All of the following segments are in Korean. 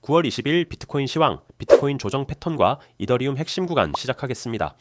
9월 20일 비트코인 시황, 비트코인 조정 패턴과 이더리움 핵심 구간 시작하겠습니다.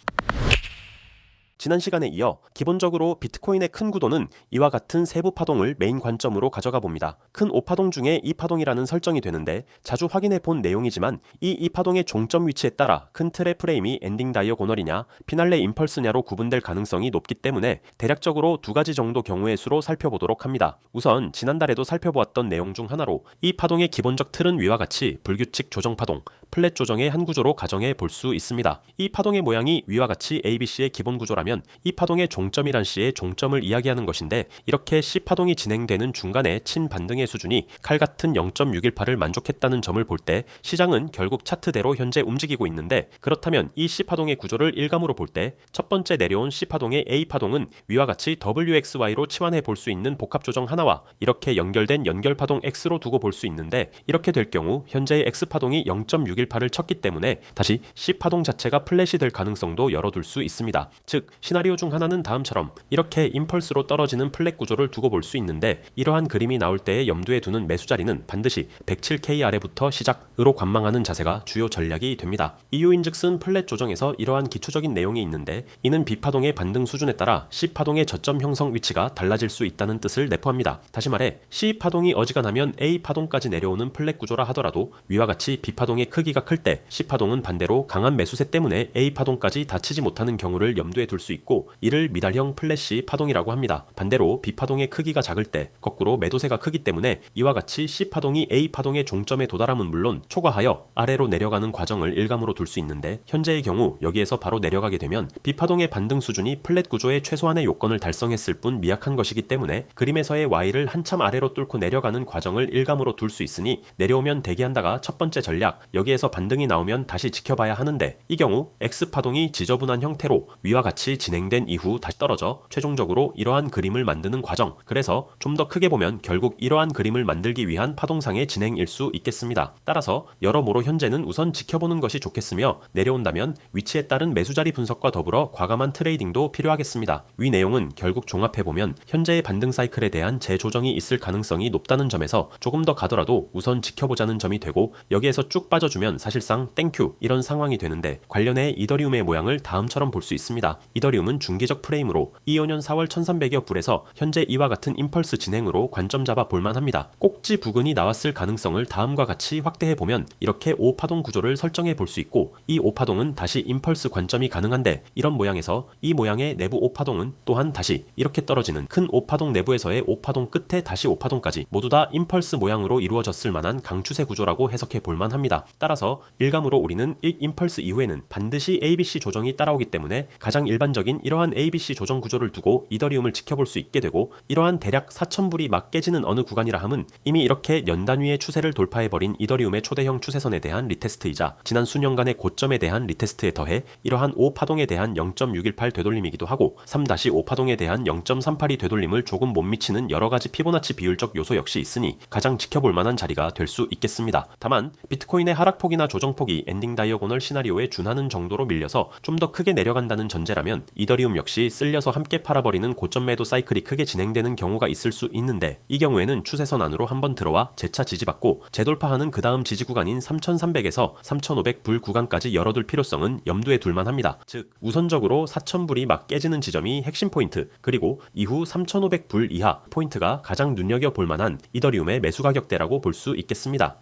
지난 시간에 이어 기본적으로 비트코인의 큰 구도는 이와 같은 세부 파동을 메인 관점으로 가져가 봅니다. 큰 5파동 중에 2파동이라는 설정이 되는데 자주 확인해 본 내용이지만 이 2파동의 종점 위치에 따라 큰 틀의 프레임이 엔딩 다이어고널이냐 피날레 임펄스냐로 구분될 가능성이 높기 때문에 대략적으로 두 가지 정도 경우의 수로 살펴보도록 합니다. 우선 지난달에도 살펴보았던 내용 중 하나로 이 파동의 기본적 틀은 위와 같이 불규칙 조정 파동, 플랫 조정의 한 구조로 가정해 볼 수 있습니다. 이 파동의 모양이 위와 같이 ABC의 기본 구조라면 이 파동의 종점이란 C의 종점을 이야기하는 것인데 이렇게 C파동이 진행되는 중간에 친반등의 수준이 칼같은 0.618을 만족했다는 점을 볼 때 시장은 결국 차트대로 현재 움직이고 있는데 그렇다면 이 C파동의 구조를 일감으로 볼 때 첫 번째 내려온 C파동의 A파동은 위와 같이 WXY로 치환해 볼 수 있는 복합조정 하나와 이렇게 연결된 연결파동 X로 두고 볼 수 있는데 이렇게 될 경우 현재의 X파동이 0.618을 쳤기 때문에 다시 C파동 자체가 플랫이 될 가능성도 열어둘 수 있습니다. 즉 시나리오 중 하나는 다음처럼 이렇게 임펄스로 떨어지는 플랫 구조를 두고 볼 수 있는데 이러한 그림이 나올 때에 염두에 두는 매수 자리는 반드시 107K 아래부터 시작으로 관망하는 자세가 주요 전략이 됩니다. 이유인즉슨 플랫 조정에서 이러한 기초적인 내용이 있는데 이는 B파동의 반등 수준에 따라 C파동의 저점 형성 위치가 달라질 수 있다는 뜻을 내포합니다. 다시 말해 C파동이 어지간하면 A파동까지 내려오는 플랫 구조라 하더라도 위와 같이 B파동의 크기가 클 때 C파동은 반대로 강한 매수세 때문에 A파동까지 닿치지 못하는 경우를 염두에 둘 수 있고 이를 미달형 플랫시 파동이라고 합니다. 반대로 B파동의 크기가 작을 때 거꾸로 매도세가 크기 때문에 이와 같이 C파동이 A파동의 종점에 도달함은 물론 초과하여 아래로 내려가는 과정을 일감으로 둘 수 있는데 현재의 경우 여기에서 바로 내려가게 되면 B파동의 반등 수준이 플랫 구조의 최소한의 요건을 달성했을 뿐 미약한 것이기 때문에 그림에서의 Y를 한참 아래로 뚫고 내려가는 과정을 일감으로 둘 수 있으니 내려오면 대기한다가 첫 번째 전략, 여기에서 반등이 나오면 다시 지켜봐야 하는데 이 경우 X파동이 지저분한 형태로 위와 같이 진행된 이후 다시 떨어져 최종적으로 이러한 그림을 만드는 과정, 그래서 좀 더 크게 보면 결국 이러한 그림을 만들기 위한 파동상의 진행일 수 있겠습니다. 따라서 여러모로 현재는 우선 지켜보는 것이 좋겠으며 내려온다면 위치에 따른 매수자리 분석과 더불어 과감한 트레이딩도 필요하겠습니다. 위 내용은 결국 종합해보면 현재의 반등 사이클에 대한 재조정이 있을 가능성이 높다는 점에서 조금 더 가더라도 우선 지켜보자는 점이 되고 여기에서 쭉 빠져주면 사실상 땡큐 이런 상황이 되는데 관련해 이더리움의 모양을 다음처럼 볼 수 있습니다. 이더리움은 중기적 프레임으로 25년 4월 1300여 불에서 현재 이와 같은 임펄스 진행으로 관점 잡아 볼만합니다. 꼭지 부근이 나왔을 가능성을 다음과 같이 확대해보면 이렇게 5파동 구조를 설정해 볼 수 있고 이 5파동은 다시 임펄스 관점이 가능한데 이런 모양에서 이 모양의 내부 5파동은 또한 다시 이렇게 떨어지는 큰 5파동 내부에서의 5파동 끝에 다시 5파동까지 모두 다 임펄스 모양으로 이루어졌을 만한 강추세 구조라고 해석해 볼만합니다. 따라서 일감으로 우리는 이 임펄스 이후에는 반드시 ABC 조정이 따라오기 때문에 가장 일반적인 이러한 ABC 조정 구조를 두고 이더리움을 지켜볼 수 있게 되고 이러한 대략 4,000불이 막 깨지는 어느 구간이라 함은 이미 이렇게 연 단위의 추세를 돌파해버린 이더리움의 초대형 추세선에 대한 리테스트이자 지난 수년간의 고점에 대한 리테스트에 더해 이러한 5파동에 대한 0.618 되돌림이기도 하고 3-5파동에 대한 0.382 되돌림을 조금 못 미치는 여러가지 피보나치 비율적 요소 역시 있으니 가장 지켜볼 만한 자리가 될 수 있겠습니다. 다만 비트코인의 하락폭이나 조정폭이 엔딩 다이어고널 시나리오에 준하는 정도로 밀려서 좀 더 크게 내려간다는 전제라면 이더리움 역시 쓸려서 함께 팔아버리는 고점 매도 사이클이 크게 진행되는 경우가 있을 수 있는데 이 경우에는 추세선 안으로 한번 들어와 재차 지지받고 재돌파하는 그 다음 지지 구간인 3300에서 3500불 구간까지 열어둘 필요성은 염두에 둘만 합니다. 즉 우선적으로 4000불이 막 깨지는 지점이 핵심 포인트, 그리고 이후 3500불 이하 포인트가 가장 눈여겨볼 만한 이더리움의 매수 가격대라고 볼 수 있겠습니다.